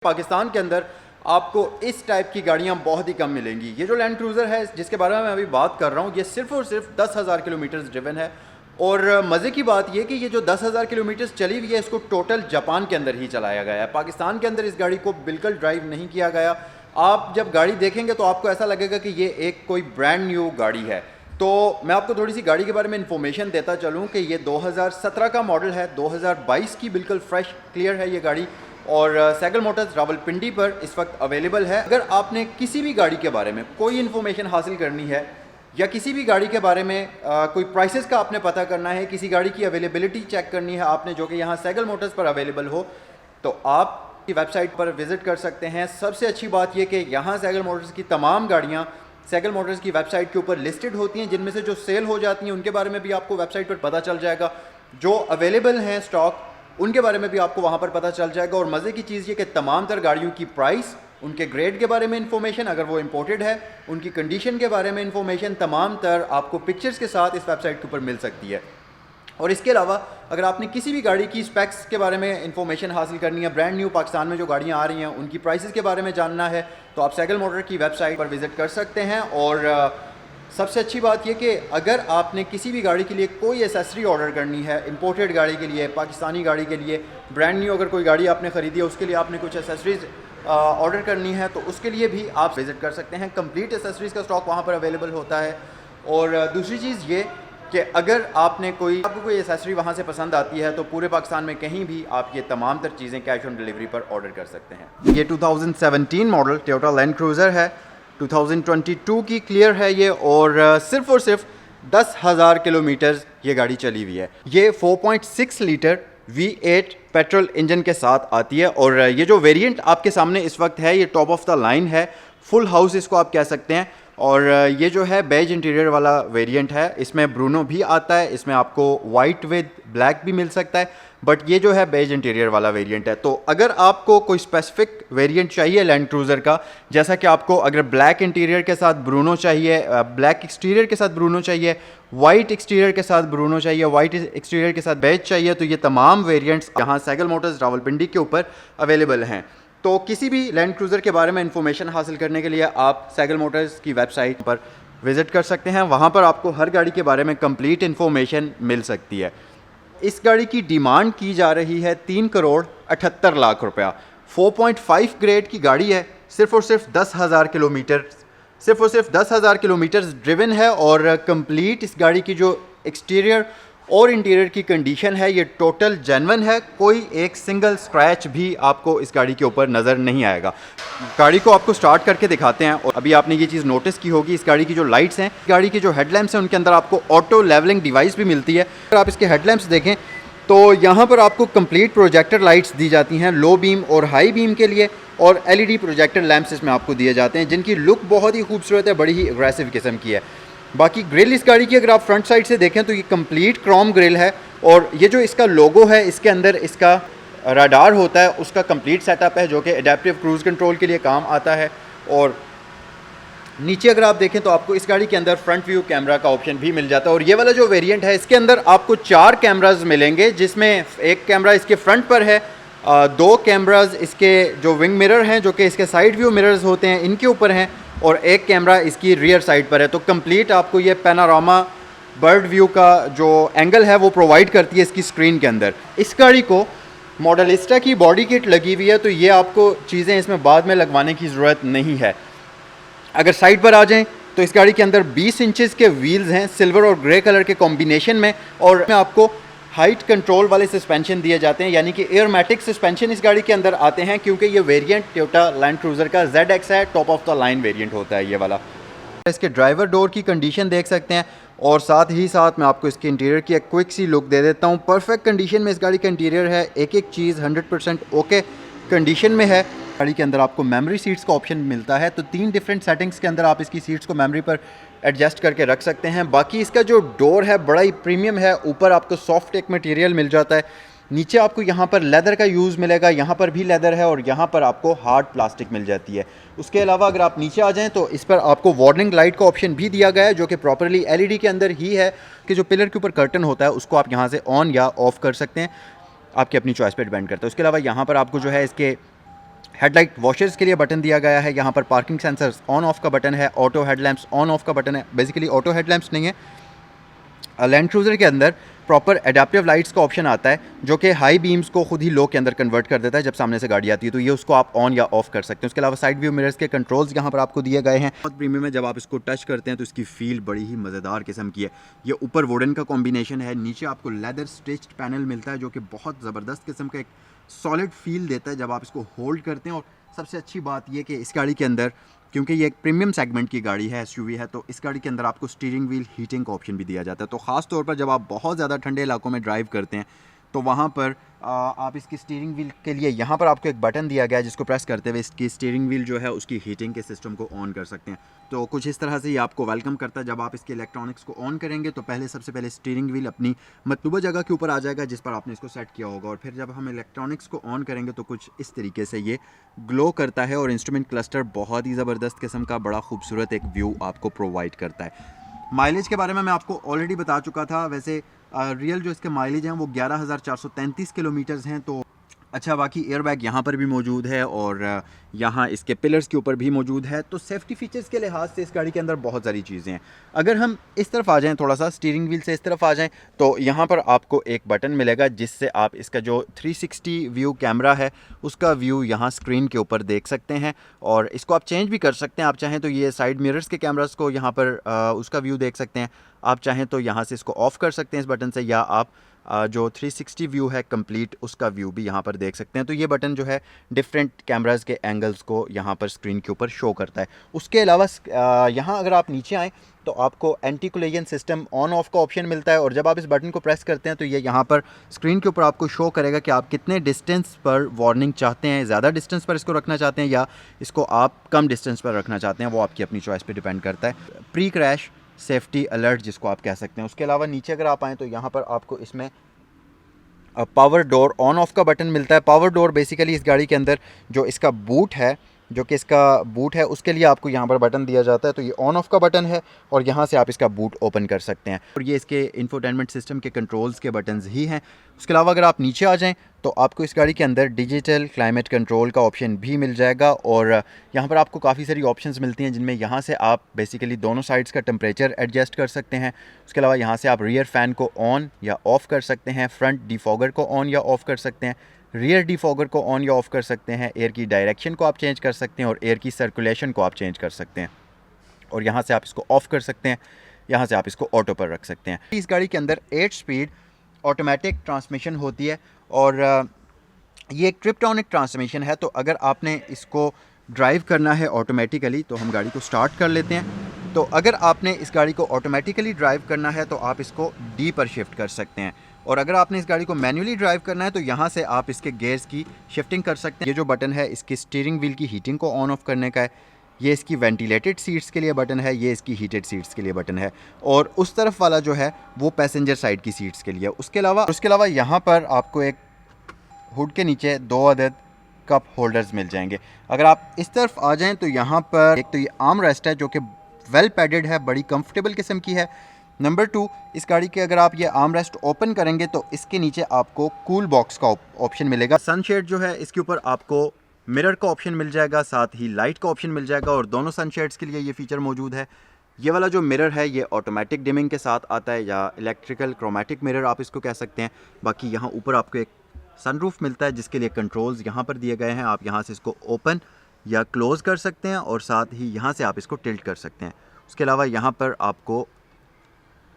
पाकिस्तान के अंदर आपको इस टाइप की गाड़ियाँ बहुत ही कम मिलेंगी। ये जो लैंड क्रूज़र है जिसके बारे में मैं अभी बात कर रहा हूँ, ये सिर्फ़ और सिर्फ 10,000 किलोमीटर ड्रिवन है। और मज़े की बात ये कि ये जो 10,000 किलोमीटर चली हुई है इसको टोटल जापान के अंदर ही चलाया गया है। पाकिस्तान के अंदर इस गाड़ी को बिल्कुल ड्राइव नहीं किया गया। आप जब गाड़ी देखेंगे तो आपको ऐसा लगेगा कि ये एक कोई ब्रांड न्यू गाड़ी है। तो मैं आपको थोड़ी सी गाड़ी के बारे में इंफॉर्मेशन देता चलूँ कि ये 2017 का मॉडल है, 2022 की बिल्कुल फ्रेश क्लियर है ये गाड़ी, और सैगल मोटर्स रावलपिंडी पर इस वक्त अवेलेबल है। अगर आपने किसी भी गाड़ी के बारे में कोई इन्फॉर्मेशन हासिल करनी है या किसी भी गाड़ी के बारे में कोई प्राइसेस का आपने पता करना है, किसी गाड़ी की अवेलेबिलिटी चेक करनी है आपने, जो कि यहाँ सैगल मोटर्स पर अवेलेबल हो, तो आप की वेबसाइट पर विज़िट कर सकते हैं। सबसे अच्छी बात यह कि यहाँ सैगल मोटर्स की तमाम गाड़ियाँ सैगल मोटर्स की वेबसाइट के ऊपर लिस्टेड होती हैं, जिनमें से जो सेल हो जाती हैं उनके बारे में भी आपको वेबसाइट पर पता चल जाएगा, जो अवेलेबल हैं स्टॉक उनके बारे में भी आपको वहाँ पर पता चल जाएगा। और मज़े की चीज़ ये कि तमाम तर गाड़ियों की प्राइस, उनके ग्रेड के बारे में इंफॉर्मेशन, अगर वो इंपोर्टेड है, उनकी कंडीशन के बारे में इंफॉर्मेशन तमाम तर आपको पिक्चर्स के साथ इस वेबसाइट के ऊपर मिल सकती है। और इसके अलावा अगर आपने किसी भी गाड़ी की स्पेक्स के बारे में इंफॉर्मेशन हासिल करनी है, ब्रांड न्यू पाकिस्तान में जो गाड़ियाँ आ रही हैं उनकी प्राइसेस के बारे में जानना है, तो आप सैगल मोटर की वेबसाइट पर विज़िट कर सकते हैं। और सबसे अच्छी बात यह कि अगर आपने किसी भी गाड़ी के लिए कोई एसेसरी ऑर्डर करनी है, इंपोर्टेड गाड़ी के लिए, पाकिस्तानी गाड़ी के लिए, ब्रांड न्यू अगर कोई गाड़ी आपने ख़रीदी है उसके लिए आपने कुछ एसेसरीज़ ऑर्डर करनी है, तो उसके लिए भी आप विज़िट कर सकते हैं। कंप्लीट एसेसरीज़ का स्टॉक वहाँ पर अवेलेबल होता है। और दूसरी चीज़ ये कि अगर आपको कोई एसेसरी वहाँ से पसंद आती है तो पूरे पाकिस्तान में कहीं भी आप ये तमाम तर चीज़ें कैश ऑन डिलीवरी पर ऑर्डर कर सकते हैं। ये 2017 मॉडल टोयोटा लैंड क्रूज़र है, 2022 की क्लियर है ये, और सिर्फ 10,000 किलोमीटर ये गाड़ी चली हुई है। ये 4.6 लीटर V8 पेट्रोल इंजन के साथ आती है। और ये जो वेरिएंट आपके सामने इस वक्त है ये टॉप ऑफ द लाइन है, फुल हाउस इसको आप कह सकते हैं। और ये जो है बेज इंटीरियर वाला वेरिएंट है, इसमें ब्रूनो भी आता है, इसमें आपको वाइट विद ब्लैक भी मिल सकता है, बट ये जो है बेज इंटीरियर वाला वेरिएंट है। तो अगर आपको कोई स्पेसिफिक वेरिएंट चाहिए लैंड क्रूज़र का, जैसा कि आपको अगर ब्लैक इंटीरियर के साथ ब्रूनो चाहिए, ब्लैक एक्सटीरियर के साथ ब्रूनो चाहिए, वाइट एक्सटीरियर के साथ ब्रूनो चाहिए, वाइट एक्सटीरियर के साथ बेज चाहिए, तो ये तमाम वेरिएंट्स यहाँ सैगल मोटर्स रावलपिंडी के ऊपर अवेलेबल हैं। तो किसी भी लैंड क्रूज़र के बारे में इंफॉर्मेशन हासिल करने के लिए आप सैगल मोटर्स की वेबसाइट पर विज़िट कर सकते हैं। वहाँ पर आपको हर गाड़ी के बारे में कंप्लीट इन्फॉर्मेशन मिल सकती है। इस गाड़ी की डिमांड की जा रही है 3,78,00,000 रुपया। 4.5 ग्रेड की गाड़ी है, सिर्फ और सिर्फ 10,000 किलोमीटर, सिर्फ और सिर्फ 10,000 किलोमीटर ड्रिवन है। और कंप्लीट इस गाड़ी की जो एक्सटीरियर और इंटीरियर की कंडीशन है ये टोटल जेन्युइन है, कोई एक सिंगल स्क्रैच भी आपको इस गाड़ी के ऊपर नज़र नहीं आएगा। गाड़ी को आपको स्टार्ट करके दिखाते हैं। और अभी आपने ये चीज़ नोटिस की होगी, इस गाड़ी की जो लाइट्स हैं, गाड़ी की जो हेडलैम्प्स हैं, उनके अंदर आपको ऑटो लेवलिंग डिवाइस भी मिलती है। अगर आप इसके हेडलैम्प्स देखें तो यहाँ पर आपको कंप्लीट प्रोजेक्टर लाइट्स दी जाती हैं लो बीम और हाई बीम के लिए, और LED प्रोजेक्टर लैंप्स इसमें आपको दिए जाते हैं, जिनकी लुक बहुत ही खूबसूरत है, बड़ी ही एग्रेसिव किस्म की है। बाकी ग्रिल इस गाड़ी की अगर आप फ्रंट साइड से देखें तो ये कंप्लीट क्रोम ग्रिल है, और ये जो इसका लोगो है इसके अंदर इसका रडार होता है, उसका कंप्लीट सेटअप है जो कि एडेप्टिव क्रूज़ कंट्रोल के लिए काम आता है। और नीचे अगर आप देखें तो आपको इस गाड़ी के अंदर फ्रंट व्यू कैमरा का ऑप्शन भी मिल जाता है। और ये वाला जो वेरिएंट है इसके अंदर आपको 4 कैमराज मिलेंगे, जिसमें एक कैमरा इसके फ्रंट पर है, 2 कैमराज इसके जो विंग मिरर हैं, जो कि इसके साइड व्यू मिरर्स होते हैं, इनके ऊपर हैं, और एक कैमरा इसकी रियर साइड पर है। तो कंप्लीट आपको ये पैनारामा बर्ड व्यू का जो एंगल है वो प्रोवाइड करती है इसकी स्क्रीन के अंदर। इस गाड़ी को मॉडलिस्टा की बॉडी किट लगी हुई है, तो ये आपको चीज़ें इसमें बाद में लगवाने की ज़रूरत नहीं है। अगर साइड पर आ जाएं तो इस गाड़ी के अंदर 20 इंचेस के व्हील्स हैं सिल्वर और ग्रे कलर के कॉम्बिनेशन में, और आपको हाइट कंट्रोल वाले सस्पेंशन दिए जाते हैं, यानी कि एयरमैटिक सस्पेंशन इस गाड़ी के अंदर आते हैं, क्योंकि ये वेरिएंट टोयोटा लैंड क्रूज़र का ZX है, top of the line variant होता है ये वाला। इसके ड्राइवर डोर की कंडीशन देख सकते हैं, और साथ ही साथ मैं आपको इसके इंटीरियर की एक क्विक सी लुक दे देता हूँ। परफेक्ट कंडीशन में इस गाड़ी का इंटीरियर है, एक चीज़ 100% ओके कंडीशन में है। गाड़ी के अंदर आपको मेमोरी सीट्स का ऑप्शन मिलता है, तो 3 डिफरेंट सेटिंग्स के अंदर आप इसकी सीट्स को मेमोरी पर एडजस्ट करके रख सकते हैं। बाकी इसका जो डोर है बड़ा ही प्रीमियम है, ऊपर आपको सॉफ्ट एक मटेरियल मिल जाता है, नीचे आपको यहाँ पर लेदर का यूज़ मिलेगा, यहाँ पर भी लेदर है, और यहाँ पर आपको हार्ड प्लास्टिक मिल जाती है। उसके अलावा अगर आप नीचे आ जाएँ तो इस पर आपको वार्निंग लाइट का ऑप्शन भी दिया गया है, जो कि प्रॉपरली LED के अंदर ही है, कि जो पिलर के ऊपर कर्टन होता है उसको आप यहाँ से ऑन या ऑफ़ कर सकते हैं, आपकी अपनी चॉइस पर डिपेंड करता है। उसके अलावा यहाँ पर आपको जो है इसके हेडलाइट वॉशर्स के लिए बटन दिया गया है, यहाँ पर पार्किंग सेंसर्स ऑन ऑफ का बटन है, ऑटो हेडलैम्प्स ऑन ऑफ का बटन है। बेसिकली ऑटो हेडलैम्प्स नहीं है, लैंड क्रूज़र के अंदर प्रॉपर एडाप्टिव लाइट्स का ऑप्शन आता है जो कि हाई बीम्स को खुद ही लो के अंदर कन्वर्ट कर देता है जब सामने से गाड़ी आती है, तो ये उसको आप ऑन या ऑफ कर सकते हैं। उसके अलावा साइड व्यू मिरर्स के कंट्रोल्स यहाँ पर आपको दिए गए हैं, बहुत प्रीमियम है। जब आप इसको टच करते हैं तो इसकी फील बड़ी ही मज़ेदार किस्म की है। ये ऊपर वुडन का कॉम्बिनेशन है, नीचे आपको लेदर स्टिच्ड पैनल मिलता है जो कि बहुत ज़बरदस्त किस्म का एक सॉलिड फील देता है जब आप इसको होल्ड करते हैं। और सबसे अच्छी बात यह कि इस गाड़ी के अंदर, क्योंकि ये एक प्रीमियम सेगमेंट की गाड़ी है, एसयूवी है, तो इस गाड़ी के अंदर आपको स्टीयरिंग व्हील हीटिंग का ऑप्शन भी दिया जाता है। तो ख़ास तौर पर जब आप बहुत ज़्यादा ठंडे इलाकों में ड्राइव करते हैं तो वहाँ पर आप इसकी स्टीयरिंग व्हील के लिए यहाँ पर आपको एक बटन दिया गया है जिसको प्रेस करते हुए इसकी स्टीयरिंग व्हील जो है उसकी हीटिंग के सिस्टम को ऑन कर सकते हैं। तो कुछ इस तरह से ये आपको वेलकम करता है। जब आप इसके इलेक्ट्रॉनिक्स को ऑन करेंगे तो सबसे पहले स्टीयरिंग व्हील अपनी मतलूबा जगह के ऊपर आ जाएगा जिस पर आपने इसको सेट किया होगा, और फिर जब हम इलेक्ट्रॉनिक्स को ऑन करेंगे तो कुछ इस तरीके से ये ग्लो करता है और इंस्ट्रूमेंट क्लस्टर बहुत ही ज़बरदस्त किस्म का बड़ा खूबसूरत एक व्यू आपको प्रोवाइड करता है। माइलेज के बारे में मैं आपको ऑलरेडी बता चुका था। वैसे रियल जो इसके माइलेज हैं वो 11,433 किलोमीटर्स हैं। तो अच्छा, बाकी एयरबैग यहाँ पर भी मौजूद है और यहाँ इसके पिलर्स के ऊपर भी मौजूद है। तो सेफ्टी फीचर्स के लिहाज से इस गाड़ी के अंदर बहुत सारी चीज़ें हैं। अगर हम इस तरफ आ जाएं, थोड़ा सा स्टीयरिंग व्हील से इस तरफ आ जाएं, तो यहाँ पर आपको एक बटन मिलेगा जिससे आप इसका जो 360 व्यू कैमरा है उसका व्यू यहाँ स्क्रीन के ऊपर देख सकते हैं, और इसको आप चेंज भी कर सकते हैं। आप चाहें तो ये साइड मिरर्स के कैमरास को यहाँ पर उसका व्यू देख सकते हैं। आप चाहें तो यहाँ से इसको ऑफ़ कर सकते हैं इस बटन से, या आप जो 360 व्यू है कंप्लीट उसका व्यू भी यहाँ पर देख सकते हैं। तो ये बटन जो है डिफरेंट कैमरास के एंगल्स को यहाँ पर स्क्रीन के ऊपर शो करता है। उसके अलावा यहाँ अगर आप नीचे आएँ तो आपको anti collision system on off का ऑप्शन मिलता है, और जब आप इस बटन को प्रेस करते हैं तो ये यहाँ पर स्क्रीन के ऊपर आपको शो करेगा कि आप कितने डिस्टेंस पर वार्निंग चाहते हैं, ज़्यादा डिस्टेंस पर इसको रखना चाहते हैं या इसको आप कम डिस्टेंस पर रखना चाहते हैं। वो आपकी अपनी चॉइस पर डिपेंड करता है। प्री क्रैश सेफ्टी अलर्ट जिसको आप कह सकते हैं। उसके अलावा नीचे अगर आप आएँ तो यहाँ पर आपको इसमें पावर डोर ऑन ऑफ का बटन मिलता है। पावर डोर बेसिकली इस गाड़ी के अंदर जो इसका बूट है, उसके लिए आपको यहाँ पर बटन दिया जाता है। तो ये ऑन ऑफ का बटन है और यहाँ से आप इसका बूट ओपन कर सकते हैं, और ये इसके इंफोटेनमेंट सिस्टम के कंट्रोल्स के बटन्स ही हैं। उसके अलावा अगर आप नीचे आ जाएं तो आपको इस गाड़ी के अंदर डिजिटल क्लाइमेट कंट्रोल का ऑप्शन भी मिल जाएगा, और यहाँ पर आपको काफ़ी सारी ऑप्शंस मिलती हैं जिनमें यहाँ से आप बेसिकली दोनों साइड्स का टेम्परेचर एडजस्ट कर सकते हैं। उसके अलावा यहाँ से आप रियर फ़ैन को ऑन या ऑफ़ कर सकते हैं, फ्रंट डिफॉगर को ऑन या ऑफ़ कर सकते हैं, रियर डिफॉगर को ऑन या ऑफ़ कर सकते हैं, एयर की डायरेक्शन को आप चेंज कर सकते हैं और एयर की सर्कुलेशन को आप चेंज कर सकते हैं, और यहाँ से आप इसको ऑफ़ कर सकते हैं, यहाँ से आप इसको ऑटो पर रख सकते हैं। इस गाड़ी के अंदर 8 स्पीड ऑटोमेटिक ट्रांसमिशन होती है, और ये एक ट्रिप्टोनिक ट्रांसमिशन है। तो अगर आपने इसको ड्राइव करना है ऑटोमेटिकली तो हम गाड़ी को स्टार्ट कर लेते हैं। तो अगर आपने इस गाड़ी को ऑटोमेटिकली ड्राइव करना है तो आप इसको डी पर शिफ्ट कर सकते हैं, और अगर आपने इस गाड़ी को मैन्युअली ड्राइव करना है तो यहाँ से आप इसके गेयर्स की शिफ्टिंग कर सकते हैं। ये जो बटन है इसकी स्टीयरिंग व्हील की हीटिंग को ऑन ऑफ करने का है, ये इसकी वेंटिलेटेड सीट्स के लिए बटन है, ये इसकी हीटेड सीट्स के लिए बटन है, और उस तरफ वाला जो है वो पैसेंजर साइड की सीट्स के लिए। उसके अलावा यहाँ पर आपको एक हुड के नीचे 2 अदद कप होल्डर्स मिल जाएंगे। अगर आप इस तरफ आ जाएं तो यहाँ पर एक तो ये आर्म रेस्ट है जो कि वेल पैडेड है, बड़ी कंफर्टेबल किस्म की है। नंबर 2, इस गाड़ी के अगर आप ये आर्म रेस्ट ओपन करेंगे तो इसके नीचे आपको कूल बॉक्स का ऑप्शन मिलेगा। सनशेड जो है इसके ऊपर आपको मिरर का ऑप्शन मिल जाएगा, साथ ही लाइट का ऑप्शन मिल जाएगा, और दोनों सनशेड्स के लिए ये फीचर मौजूद है। ये वाला जो मिरर है ये ऑटोमेटिक डिमिंग के साथ आता है, या इलेक्ट्रिकल क्रोमेटिक मिरर आप इसको कह सकते हैं। बाकी यहाँ ऊपर आपको एक सनरूफ मिलता है जिसके लिए कंट्रोल्स यहाँ पर दिए गए हैं। आप यहाँ से इसको ओपन या क्लोज़ कर सकते हैं, और साथ ही यहाँ से आप इसको टिल्ट कर सकते हैं। उसके अलावा यहाँ पर आपको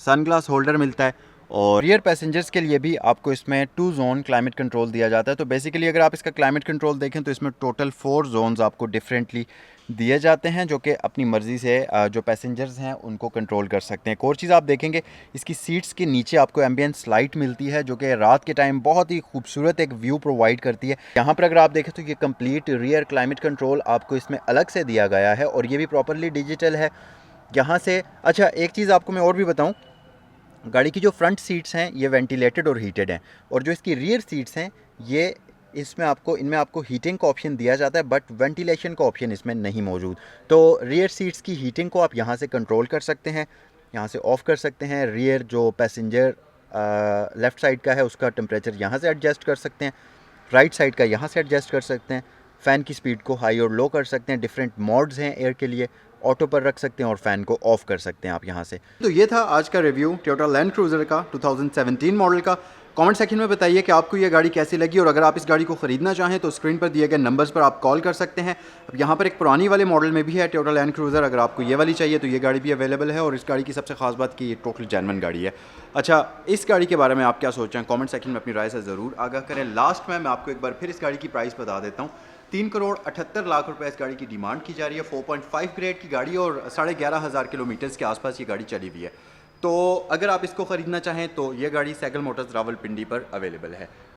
सनग्लास होल्डर मिलता है, और रियर पैसेंजर्स के लिए भी आपको इसमें 2 जोन क्लाइमेट कंट्रोल दिया जाता है। तो बेसिकली अगर आप इसका क्लाइमेट कंट्रोल देखें तो इसमें टोटल 4 जोन्स आपको डिफरेंटली दिए जाते हैं जो कि अपनी मर्ज़ी से जो पैसेंजर्स हैं उनको कंट्रोल कर सकते हैं। एक और चीज़ आप देखेंगे, इसकी सीट्स के नीचे आपको एम्बियंस लाइट मिलती है जो कि रात के टाइम बहुत ही खूबसूरत एक व्यू प्रोवाइड करती है। यहाँ पर अगर आप देखें तो ये कंप्लीट रियर क्लाइमेट कंट्रोल आपको इसमें अलग से दिया गया है, और ये भी प्रॉपरली डिजिटल है। यहाँ से अच्छा एक चीज़ आपको मैं और भी बताऊँ, गाड़ी की जो फ्रंट सीट्स हैं ये वेंटिलेटेड और हीटेड हैं, और जो इसकी रियर सीट्स हैं ये इनमें आपको हीटिंग का ऑप्शन दिया जाता है, बट वेंटिलेशन का ऑप्शन इसमें नहीं मौजूद। तो रियर सीट्स की हीटिंग को आप यहाँ से कंट्रोल कर सकते हैं, यहाँ से ऑफ़ कर सकते हैं। रियर जो पैसेंजर लेफ़्ट साइड का है उसका टेम्परेचर यहाँ से एडजस्ट कर सकते हैं, राइट साइड का यहाँ से एडजस्ट कर सकते हैं। फ़ैन की स्पीड को हाई और लो कर सकते हैं। डिफरेंट मोड्स हैं एयर के लिए, ऑटो पर रख सकते हैं और फ़ैन को ऑफ़ कर सकते हैं आप यहाँ से। तो ये था आज का रिव्यू टोयोटा लैंड क्रूज़र का 2017 मॉडल का। कमेंट सेक्शन में बताइए कि आपको ये गाड़ी कैसी लगी, और अगर आप इस गाड़ी को ख़रीदना चाहें तो स्क्रीन पर दिए गए नंबर्स पर आप कॉल कर सकते हैं। अब यहाँ पर एक पुरानी वाले मॉडल में भी है टोयोटा लैंड क्रूज़र, अगर आपको ये वाली चाहिए तो ये गाड़ी भी अवेलेबल है। और इस गाड़ी की सबसे खास बात कि ये टोटल जेन्युइन गाड़ी है। अच्छा, इस गाड़ी के बारे में आप क्या सोचें, कमेंट सेक्शन में अपनी राय से ज़रूर आगाह करें। लास्ट में मैं आपको एक बार फिर इस गाड़ी की प्राइस बता देता हूँ। 3,78,00,000 रुपए इस गाड़ी की डिमांड की जा रही है। 4.5 ग्रेड की गाड़ी और 11,500 किलोमीटर्स के आसपास ये गाड़ी चली हुई है। तो अगर आप इसको ख़रीदना चाहें तो ये गाड़ी साइकिल मोटर्स रावलपिंडी पर अवेलेबल है।